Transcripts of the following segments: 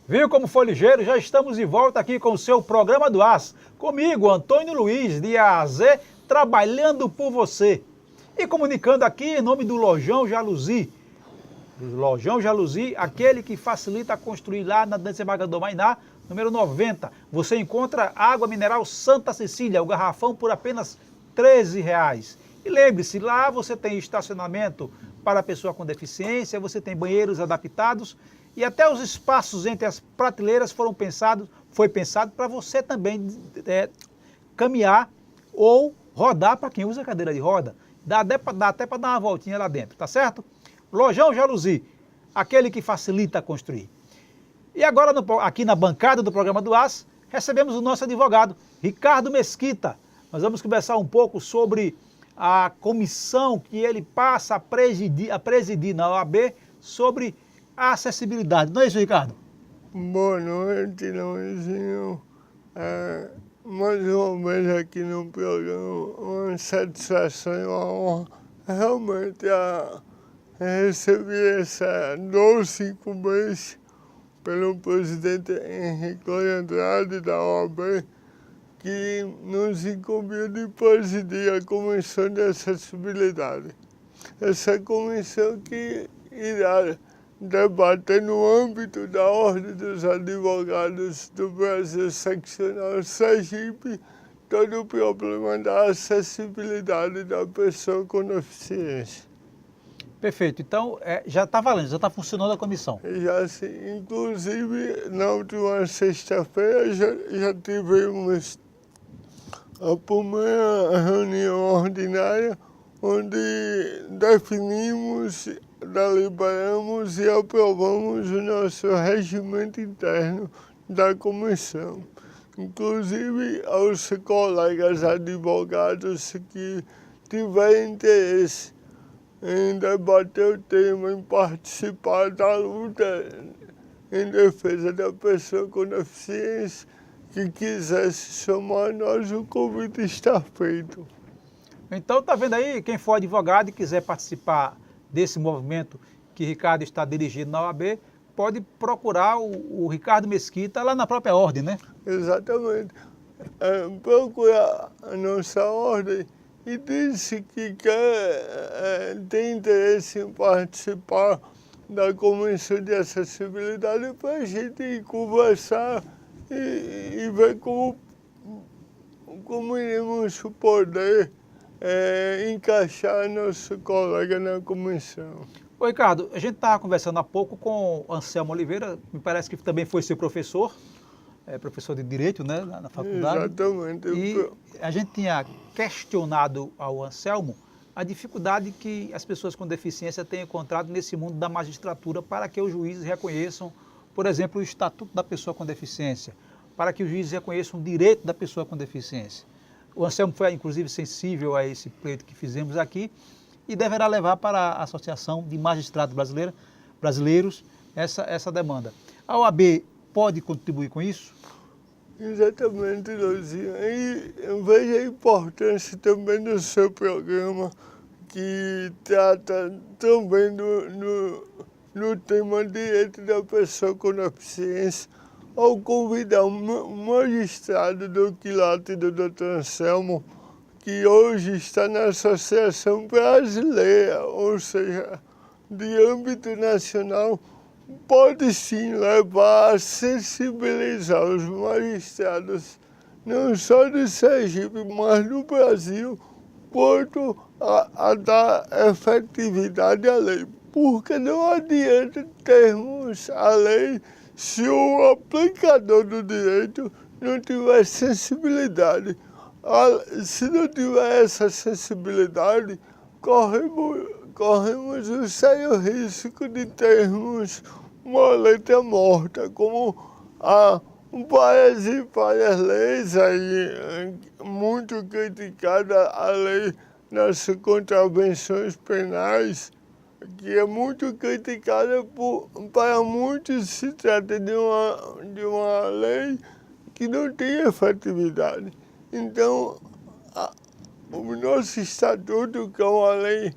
Viu como foi ligeiro? Já estamos de volta aqui com o seu Programa do As. Comigo, Antônio Luiz, de A a Z, trabalhando por você. E comunicando aqui em nome do Lojão Jaluzi. Lojão Jaluzi, aquele que facilita a construir lá na Desembargador Mainá, número 90. Você encontra água mineral Santa Cecília, o garrafão por apenas R$13. E lembre-se, lá você tem estacionamento para pessoa com deficiência, você tem banheiros adaptados e até os espaços entre as prateleiras foi pensado para você também caminhar ou rodar para quem usa cadeira de roda. Dá até para dar uma voltinha lá dentro, tá certo? Lojão Jaluzi, aquele que facilita a construir. E agora, aqui na bancada do Programa do As, recebemos o nosso advogado, Ricardo Mesquita. Nós vamos conversar um pouco sobre a comissão que ele passa a presidir na OAB sobre a acessibilidade. Não é isso, Ricardo? Boa noite, Luizinho. Mais uma vez aqui no programa, uma satisfação e uma honra realmente receber essa doce incumbência pelo presidente Henrique Andrade da OAB, que nos incumbiu de presidir a Comissão de Acessibilidade. Essa comissão que irá debater no âmbito da Ordem dos Advogados do Brasil Seccional Sergipe todo o problema da acessibilidade da pessoa com deficiência. Perfeito. Então, já está valendo, já está funcionando a comissão. Já sim. Inclusive, na última sexta-feira já tivemos a primeira reunião ordinária, onde definimos, deliberamos e aprovamos o nosso regimento interno da comissão. Inclusive, aos colegas advogados que tiverem interesse em debater o tema, em participar da luta em defesa da pessoa com deficiência, que quisesse somar a nós, o convite está feito. Então, tá vendo aí, quem for advogado e quiser participar desse movimento que Ricardo está dirigindo na OAB, pode procurar o Ricardo Mesquita lá na própria ordem, né? Exatamente. Procurar a nossa ordem e disse que tem interesse em participar da Comissão de Acessibilidade para a gente conversar e ver como iremos poder encaixar nosso colega na comissão. Ô Ricardo, a gente estava conversando há pouco com o Anselmo Oliveira, me parece que também foi seu professor, professor de Direito, né, na faculdade. Exatamente. E a gente tinha questionado ao Anselmo a dificuldade que as pessoas com deficiência têm encontrado nesse mundo da magistratura para que os juízes reconheçam, por exemplo, o Estatuto da Pessoa com Deficiência, para que os juízes reconheçam o direito da pessoa com deficiência. O Anselmo foi, inclusive, sensível a esse pleito que fizemos aqui e deverá levar para a Associação de Magistrados Brasileiros essa demanda. A OAB pode contribuir com isso? Exatamente, Luizinho. E eu vejo a importância também do seu programa, que trata também no tema direito da pessoa com deficiência, ao convidar um magistrado do quilate do Dr. Anselmo, que hoje está na Associação Brasileira, ou seja, de âmbito nacional, pode sim levar a sensibilizar os magistrados, não só de Sergipe, mas do Brasil, quanto a dar efetividade à lei. Porque não adianta termos a lei se o aplicador do direito não tiver sensibilidade. Se não tiver essa sensibilidade, corremos o sério risco de termos uma letra morta, como várias leis aí, muito criticada a lei das contravenções penais, que é muito criticada para muitos. Se trata de uma lei que não tem efetividade. Então, o nosso estatuto, que é uma lei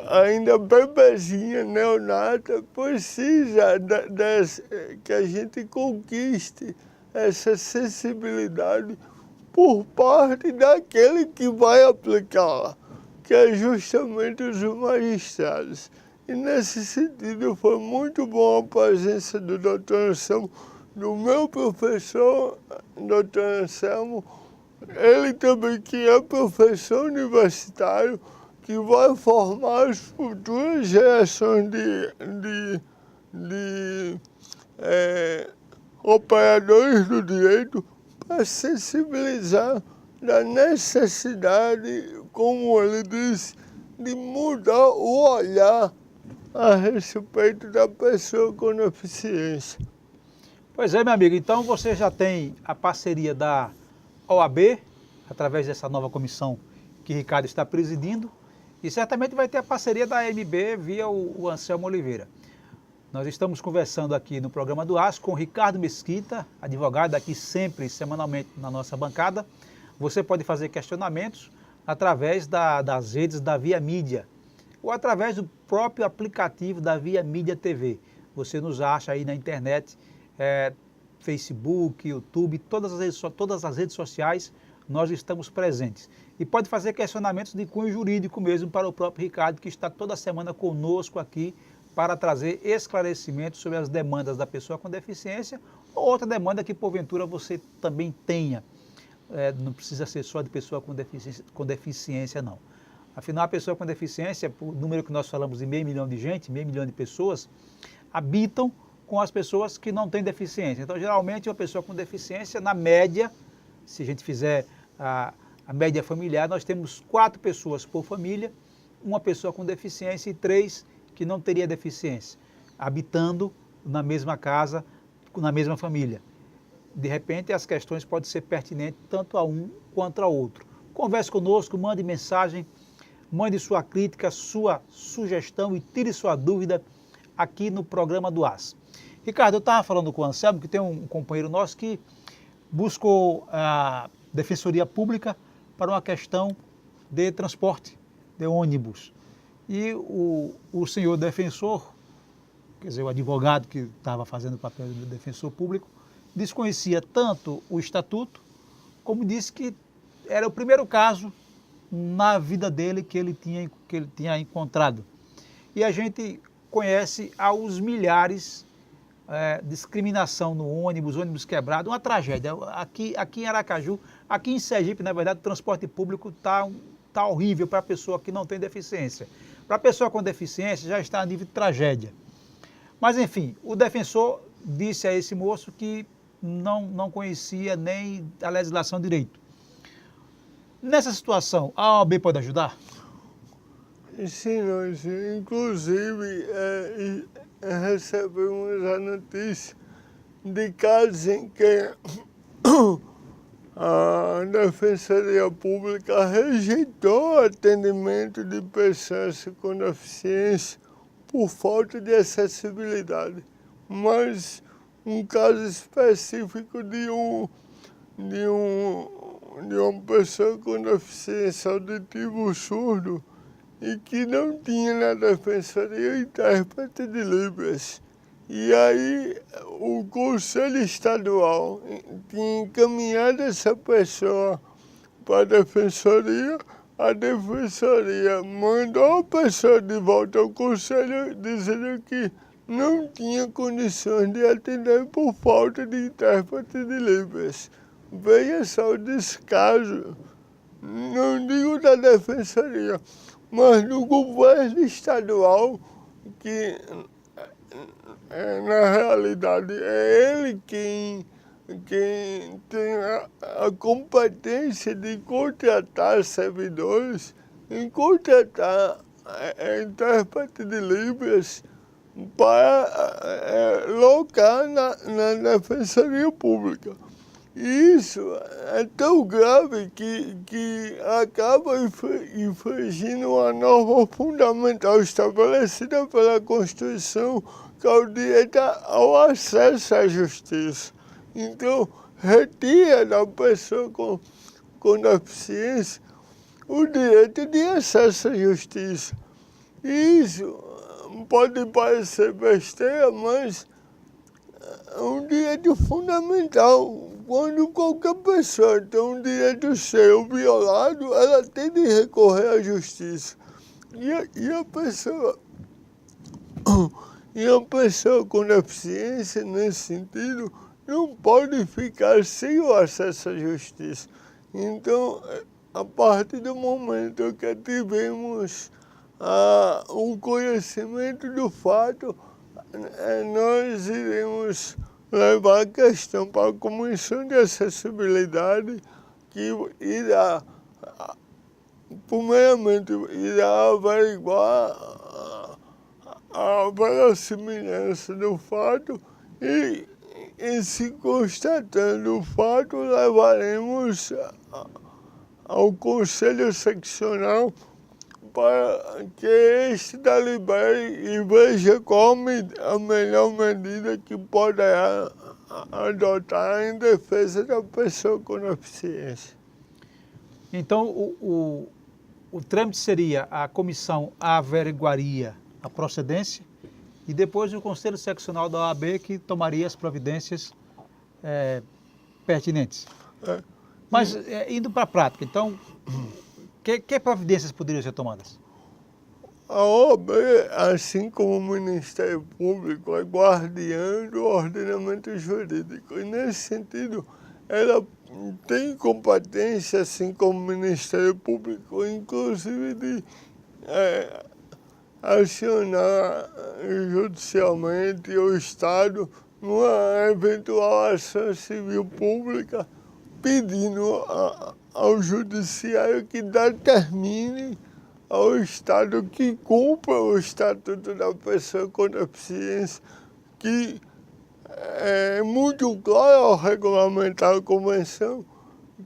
ainda bebezinha, neonata, precisa que a gente conquiste essa sensibilidade por parte daquele que vai aplicá-la, que é justamente os magistrados. E nesse sentido foi muito bom a presença do Dr. Anselmo, do meu professor, Dr. Anselmo, ele também que é professor universitário, que vai formar as futuras gerações de operadores do direito para sensibilizar da necessidade, como ele disse, de mudar o olhar a respeito da pessoa com deficiência. Pois é, meu amigo, então você já tem a parceria da OAB, através dessa nova comissão que Ricardo está presidindo, e certamente vai ter a parceria da AMB via o Anselmo Oliveira. Nós estamos conversando aqui no programa do AS com Ricardo Mesquita, advogado aqui sempre, semanalmente, na nossa bancada. Você pode fazer questionamentos através das redes da Via Mídia ou através do próprio aplicativo da Via Mídia TV. Você nos acha aí na internet, Facebook, YouTube, todas as redes sociais, nós estamos presentes. E pode fazer questionamentos de cunho jurídico mesmo para o próprio Ricardo, que está toda semana conosco aqui para trazer esclarecimentos sobre as demandas da pessoa com deficiência ou outra demanda que porventura você também tenha. Não precisa ser só de pessoa com deficiência, não. Afinal, a pessoa com deficiência, o número que nós falamos de 500 mil de gente, 500 mil de pessoas, habitam com as pessoas que não têm deficiência. Então, geralmente, uma pessoa com deficiência, na média, se a gente fizer a média familiar, nós temos 4 pessoas por família, uma pessoa com deficiência e 3 que não teria deficiência, habitando na mesma casa, na mesma família. De repente, as questões podem ser pertinentes tanto a um quanto a outro. Converse conosco, mande mensagem, mande sua crítica, sua sugestão e tire sua dúvida aqui no programa do AS. Ricardo, eu estava falando com o Anselmo, que tem um companheiro nosso que buscou a Defensoria Pública para uma questão de transporte, de ônibus. E o senhor defensor, quer dizer, o advogado que estava fazendo o papel do defensor público, desconhecia tanto o estatuto, como disse que era o primeiro caso na vida dele que ele tinha encontrado. E a gente conhece aos milhares discriminação no ônibus quebrado, uma tragédia. Aqui em Aracaju, aqui em Sergipe, na verdade, o transporte público está horrível para a pessoa que não tem deficiência. Para a pessoa com deficiência já está a nível de tragédia. Mas, enfim, o defensor disse a esse moço que não conhecia nem a legislação direito. Nessa situação, a OAB pode ajudar? Sim, nós, inclusive, recebemos a notícia de casos em que a Defensoria Pública rejeitou o atendimento de pessoas com deficiência por falta de acessibilidade. Mas um caso específico de uma pessoa com deficiência auditiva surdo e que não tinha na Defensoria intérprete de Libras. E aí o Conselho Estadual tinha encaminhado essa pessoa para a Defensoria mandou a pessoa de volta ao Conselho dizendo que não tinha condições de atender por falta de intérprete de Libras. Veja só o descaso, não digo da Defensoria, mas do governo estadual, que na realidade é ele quem tem a competência de contratar servidores, em contratar intérprete de Libras para locar na Defensoria Pública. E isso é tão grave que acaba infringindo uma norma fundamental estabelecida pela Constituição, que é o direito ao acesso à justiça. Então, retira da pessoa com deficiência o direito de acesso à justiça. Isso pode parecer besteira, mas é um direito fundamental. Quando qualquer pessoa tem um direito seu violado, ela tem de recorrer à justiça. E a pessoa com deficiência, nesse sentido, não pode ficar sem o acesso à justiça. Então, a partir do momento que tivemos o conhecimento do fato, nós iremos levar a questão para a Comissão de Acessibilidade, que irá, primeiramente, irá averiguar a verossimilhança do fato e se constatando o fato, levaremos ao Conselho Seccional para que este delibere e veja qual a melhor medida que poderá adotar em defesa da pessoa com deficiência. Então, o trâmite seria: a comissão averiguaria a procedência e depois o Conselho Seccional da OAB que tomaria as providências pertinentes. Mas, indo para a prática, então, que providências poderiam ser tomadas? A OAB, assim como o Ministério Público, é guardiã do ordenamento jurídico. E, nesse sentido, ela tem competência, assim como o Ministério Público, inclusive de acionar judicialmente o Estado numa eventual ação civil pública, pedindo ao Judiciário que determine ao Estado que cumpra o Estatuto da Pessoa com Deficiência, que é muito claro ao regulamentar a Convenção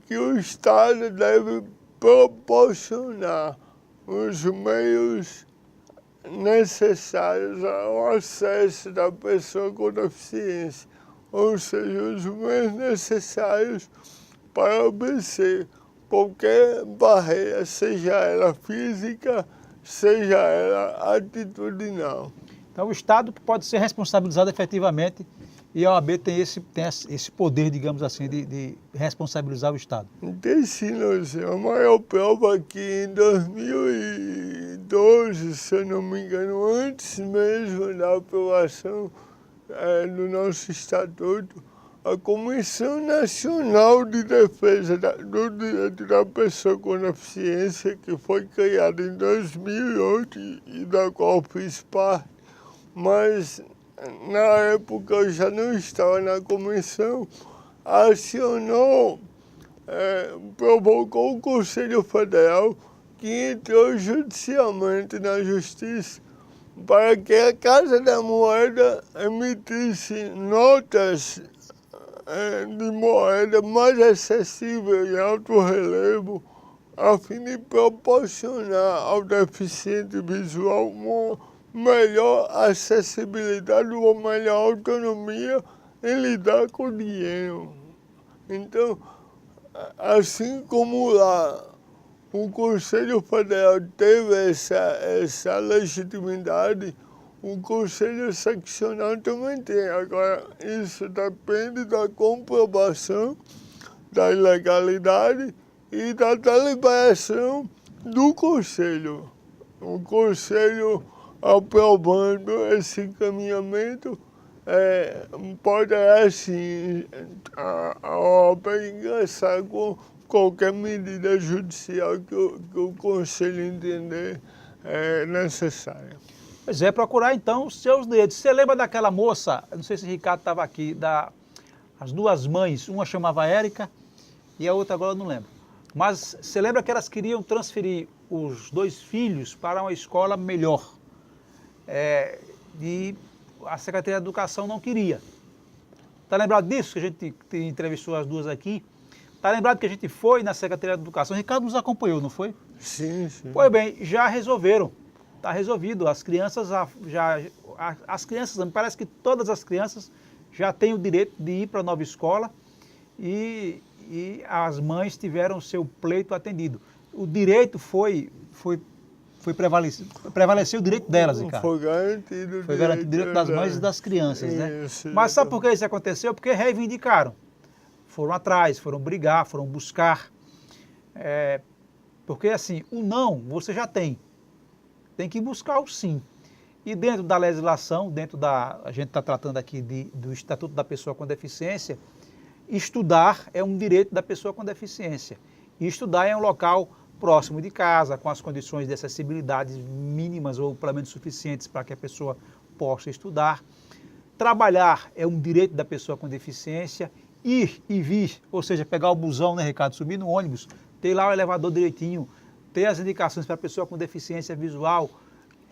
que o Estado deve proporcionar os meios necessários ao acesso da pessoa com deficiência, ou seja, os meios necessários para vencer qualquer barreira, seja ela física, seja ela atitudinal. Então, o Estado pode ser responsabilizado efetivamente e a OAB tem esse poder, digamos assim, de responsabilizar o Estado. Tem sim, Luciano. A maior prova que em 2012, se eu não me engano, antes mesmo da aprovação do nosso Estatuto, a Comissão Nacional de Defesa do Direito da Pessoa com Deficiência, que foi criada em 2008 e da qual fiz parte, mas na época eu já não estava na comissão, acionou, provocou o Conselho Federal, que entrou judicialmente na Justiça para que a Casa da Moeda emitisse notas de moeda mais acessível e alto relevo, a fim de proporcionar ao deficiente visual uma melhor acessibilidade, uma melhor autonomia em lidar com o dinheiro. Então, assim como lá o Conselho Federal teve essa legitimidade, o Conselho Seccional também tem. Agora, isso depende da comprovação da ilegalidade e da deliberação do Conselho. O Conselho, aprovando esse encaminhamento, poderá, assim, a OAB ingressar com qualquer medida judicial que o Conselho entender necessária. Pois é, procurar então os seus direitos. Você lembra daquela moça, não sei se o Ricardo estava aqui, as duas mães, uma chamava Érica e a outra agora eu não lembro. Mas você lembra que elas queriam transferir os dois filhos para uma escola melhor. E a Secretaria de Educação não queria. Está lembrado disso, que a gente entrevistou as duas aqui? Está lembrado que a gente foi na Secretaria de Educação? O Ricardo nos acompanhou, não foi? Sim, sim. Pois bem, já resolveram. Está resolvido. As crianças, me parece que todas as crianças já têm o direito de ir para a nova escola e as mães tiveram o seu pleito atendido. O direito foi prevaleceu o direito delas, Ricardo. Foi garantido Foi garantido o direito das mães e das crianças, né? Isso, Mas sabe por que isso aconteceu? Porque reivindicaram. Foram atrás, foram brigar, foram buscar. Porque assim, o não você já tem. Tem que buscar o sim. E dentro da legislação, a gente está tratando aqui do Estatuto da Pessoa com Deficiência, estudar é um direito da pessoa com deficiência. E estudar é um local próximo de casa, com as condições de acessibilidade mínimas ou pelo menos suficientes para que a pessoa possa estudar. Trabalhar é um direito da pessoa com deficiência. Ir e vir, ou seja, pegar o busão, né, Ricardo, subir no ônibus, ter lá o elevador direitinho, ter as indicações para a pessoa com deficiência visual,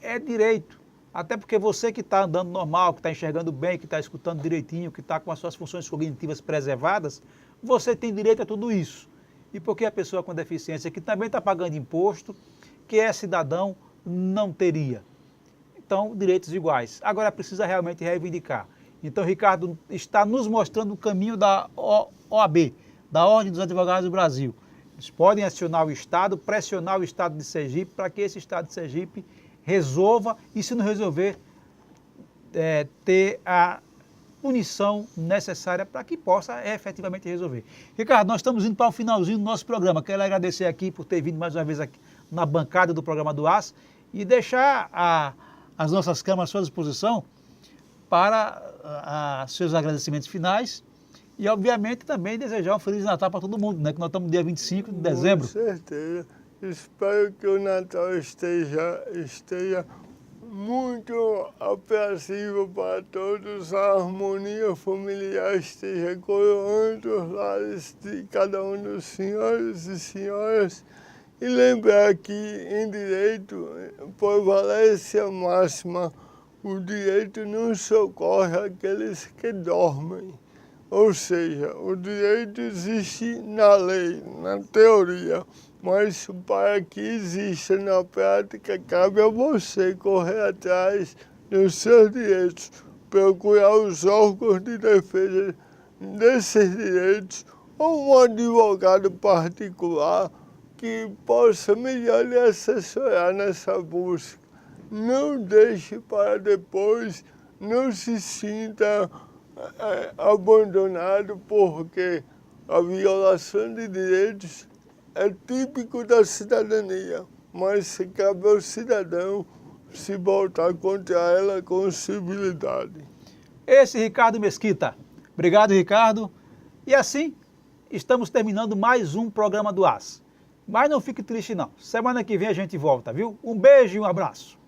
é direito. Até porque você que está andando normal, que está enxergando bem, que está escutando direitinho, que está com as suas funções cognitivas preservadas, você tem direito a tudo isso. E porque a pessoa com deficiência, que também está pagando imposto, que é cidadão, não teria. Então, direitos iguais. Agora precisa realmente reivindicar. Então, Ricardo está nos mostrando o caminho da OAB, da Ordem dos Advogados do Brasil. Eles podem acionar o Estado, pressionar o Estado de Sergipe para que esse Estado de Sergipe resolva e, se não resolver, ter a punição necessária para que possa efetivamente resolver. Ricardo, nós estamos indo para o finalzinho do nosso programa. Quero agradecer aqui por ter vindo mais uma vez aqui na bancada do programa do AS e deixar as nossas câmaras à sua disposição para seus agradecimentos finais e, obviamente, também desejar um Feliz Natal para todo mundo, né? Que nós estamos no dia 25 de dezembro. Com certeza. Espero que o Natal esteja muito aprazível para todos, a harmonia familiar esteja coroando os lares de cada um dos senhores e senhoras. E lembrar que em direito prevalece a máxima: o direito não socorre aqueles que dormem. Ou seja, o direito existe na lei, na teoria, mas para que exista na prática, cabe a você correr atrás dos seus direitos, procurar os órgãos de defesa desses direitos ou um advogado particular que possa melhor lhe assessorar nessa busca. Não deixe para depois, não se sinta abandonado, porque a violação de direitos é típico da cidadania, mas cabe ao cidadão se voltar contra ela com civilidade. Esse Ricardo Mesquita. Obrigado, Ricardo. E assim, estamos terminando mais um programa do AS. Mas não fique triste não. Semana que vem a gente volta, viu? Um beijo e um abraço.